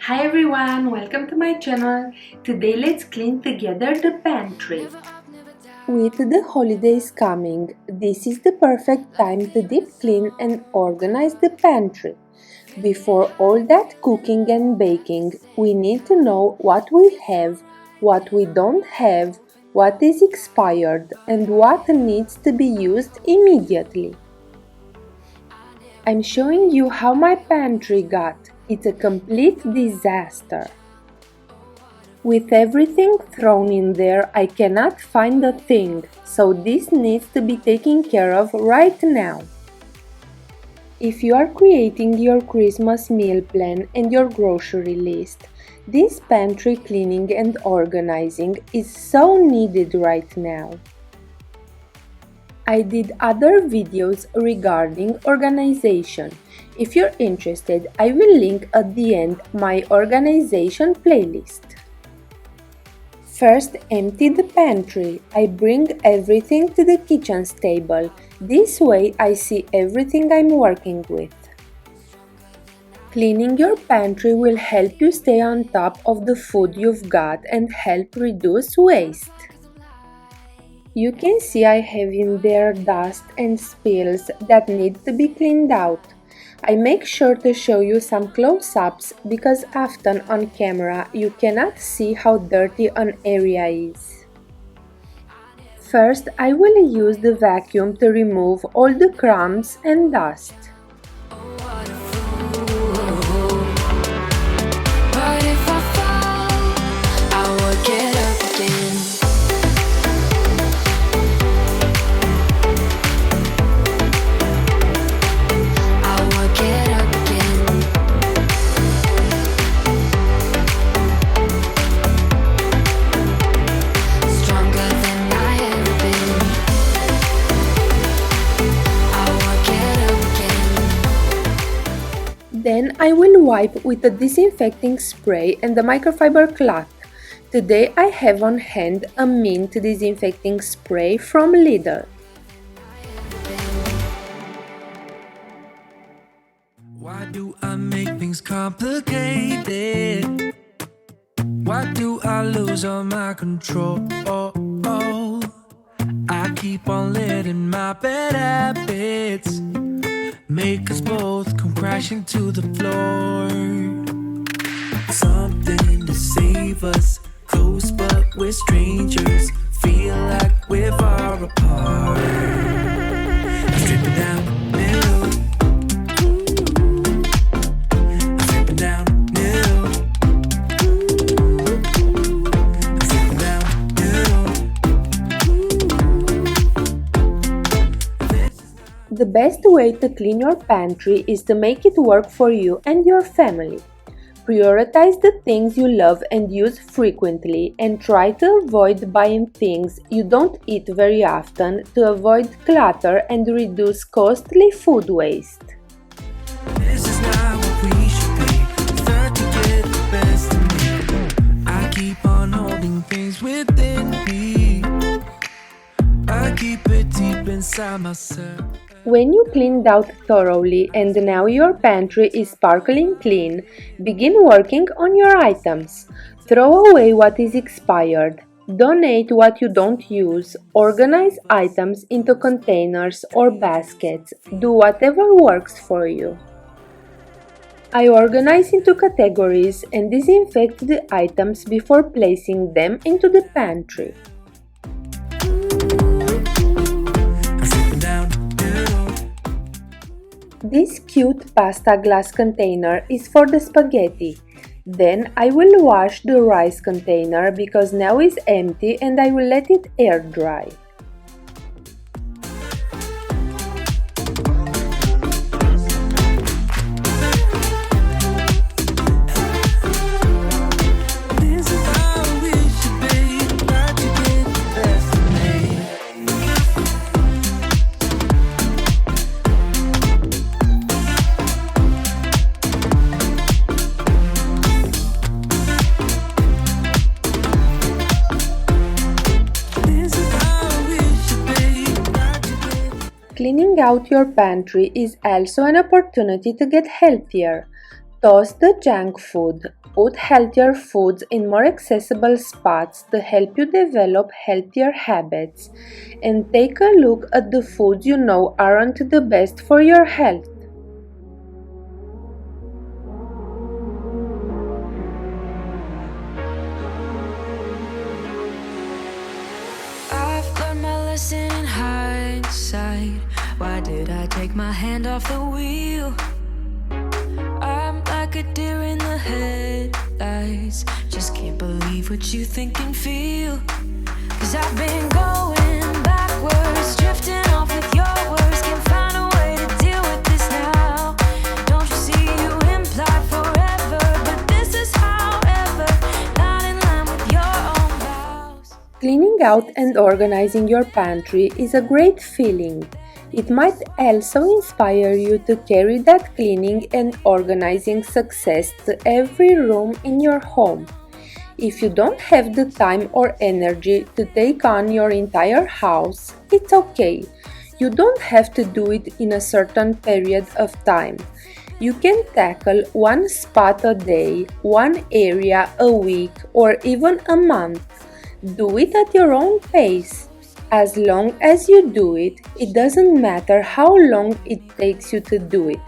Hi everyone, welcome to my channel. Today let's clean together the pantry. With the holidays coming, this is the perfect time to deep clean and organize the pantry. Before all that cooking and baking, we need to know what we have, what we don't have, what is expired, and what needs to be used immediately. I'm showing you how my pantry got. It's a complete disaster. With everything thrown in there, I cannot find a thing, so this needs to be taken care of right now. If you are creating your Christmas meal plan and your grocery list, this pantry cleaning and organizing is so needed right now. I did other videos regarding organization. If you're interested, I will link at the end my organization playlist. First, empty the pantry. I bring everything to the kitchen table. This way I see everything I'm working with. Cleaning your pantry will help you stay on top of the food you've got and help reduce waste. You can see I have in there dust and spills that need to be cleaned out. I make sure to show you some close-ups because often on camera you cannot see how dirty an area is. First, I will use the vacuum to remove all the crumbs and dust. Then I will wipe with a disinfecting spray and a microfiber cloth. Today I have on hand a mint disinfecting spray from Lidl. Why do I make things complicated? Why do I lose all my control? I keep on letting my bad habits make us both come crashing to the floor. Something to save us, close but we're strangers. Feel like we're far apart. I'm stripping down new. I'm stripping down new. I'm stripping down The best way to clean your pantry is to make it work for you and your family. Prioritize the things you love and use frequently and try to avoid buying things you don't eat very often to avoid clutter and reduce costly food waste. This is not what we should be. Start to get the best of me. I keep on holding things within me. I keep it deep inside myself. When you cleaned out thoroughly and now your pantry is sparkling clean, begin working on your items. Throw away what is expired. Donate what you don't use. Organize items into containers or baskets. Do whatever works for you. I organize into categories and disinfect the items before placing them into the pantry. This cute pasta glass container is for the spaghetti. Then I will wash the rice container because now it's empty and I will let it air dry. Cleaning out your pantry is also an opportunity to get healthier. Toss the junk food. Put healthier foods in more accessible spots to help you develop healthier habits. And take a look at the foods you know aren't the best for your health. I've learned my lesson in hindsight. Why did I take my hand off the wheel? I'm like a deer in the headlights. Just can't believe what you think and feel. 'Cause I've been going backwards, drifting off with your words. Can't find a way to deal with this now. Don't you see you imply forever, but this is however, not in line with your own vows. Cleaning out and organizing your pantry is a great feeling. It might also inspire you to carry that cleaning and organizing success to every room in your home. If you don't have the time or energy to take on your entire house, it's okay. You don't have to do it in a certain period of time. You can tackle one spot a day, one area a week, or even a month. Do it at your own pace. As long as you do it, it doesn't matter how long it takes you to do it.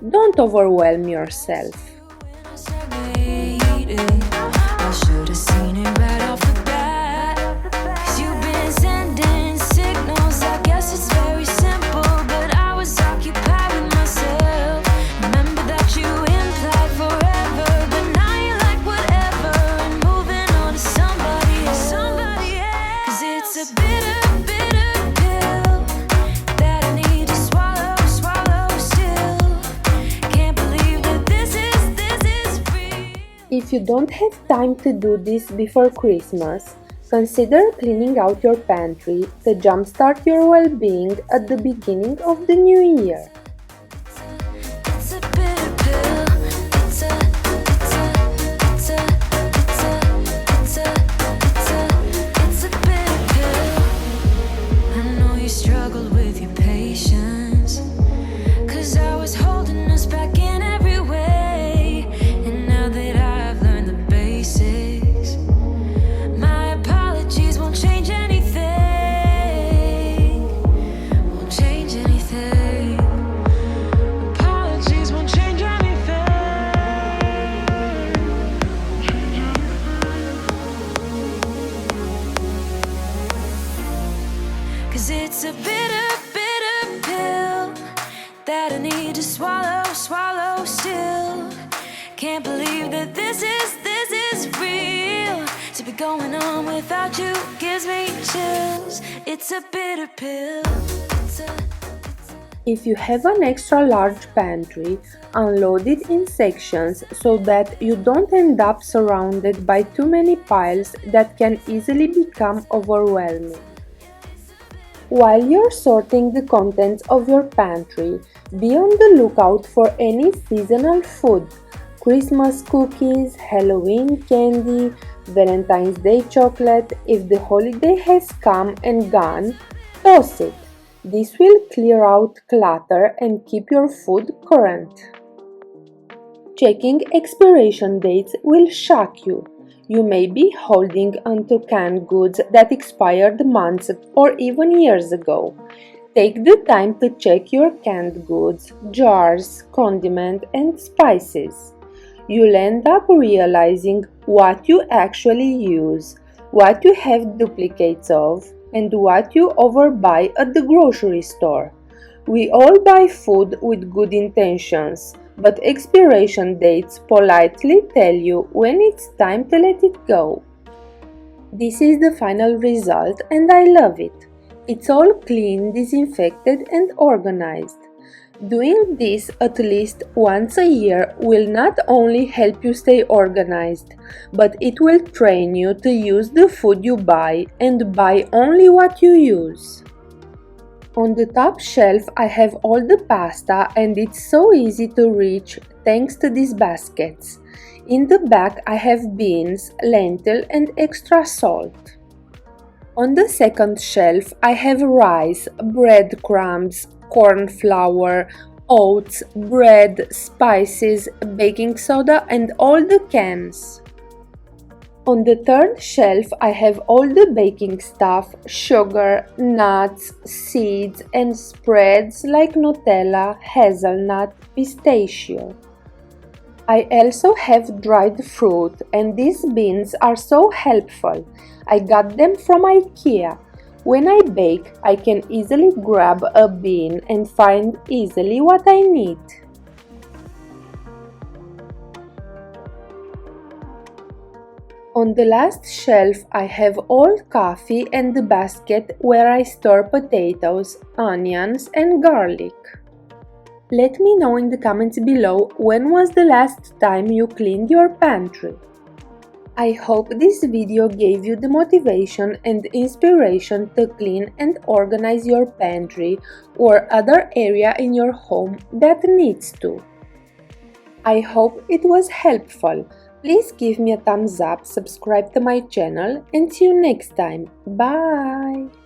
Don't overwhelm yourself. I should have seen it right off the bat. 'Cause you've been sending signals. I guess it's very simple, but I was occupied with myself. Remember that you implied forever, but now you like whatever and moving on to somebody else. 'Cause it's a bitter, bitter pill that I need to swallow, swallow still. Can't believe that this is real. If you don't have time to do this before Christmas, consider cleaning out your pantry to jumpstart your well-being at the beginning of the new year. It's a bitter pill. It's a bitter pill. I know you struggled with your patience, 'cause I was holding us back in every way. And now that I've learned the basics, my apologies won't change anything. Won't change anything. Apologies won't change anything. 'Cause it's a bitter, bitter pill that I need to swallow, swallow still. Can't believe that this is real. To be going on without you gives me chills. It's a bitter pill. If you have an extra large pantry, unload it in sections so that you don't end up surrounded by too many piles that can easily become overwhelming. While you're sorting the contents of your pantry, be on the lookout for any seasonal food, Christmas cookies, Halloween candy, Valentine's Day chocolate. If the holiday has come and gone, toss it. This will clear out clutter and keep your food current. Checking expiration dates will shock you. You may be holding onto canned goods that expired months or even years ago. Take the time to check your canned goods, jars, condiments, and spices. You'll end up realizing what you actually use, what you have duplicates of, and what you overbuy at the grocery store. We all buy food with good intentions, but expiration dates politely tell you when it's time to let it go. This is the final result and I love it. It's all clean, disinfected and organized. Doing this at least once a year will not only help you stay organized, but it will train you to use the food you buy and buy only what you use. On the top shelf I have all the pasta and it's so easy to reach thanks to these baskets. In the back I have beans, lentil and extra salt. On the second shelf I have rice, breadcrumbs, corn flour, oats, bread, spices, baking soda and all the cans. On the third shelf I have all the baking stuff, sugar, nuts, seeds and spreads like Nutella, hazelnut, pistachio. I also have dried fruit and these bins are so helpful. I got them from IKEA. When I bake, I can easily grab a bin and find easily what I need. On the last shelf I have all coffee and the basket where I store potatoes, onions and garlic. Let me know in the comments below when was the last time you cleaned your pantry. I hope this video gave you the motivation and inspiration to clean and organize your pantry or other area in your home that needs to. I hope it was helpful. Please give me a thumbs up, subscribe to my channel and see you next time. Bye!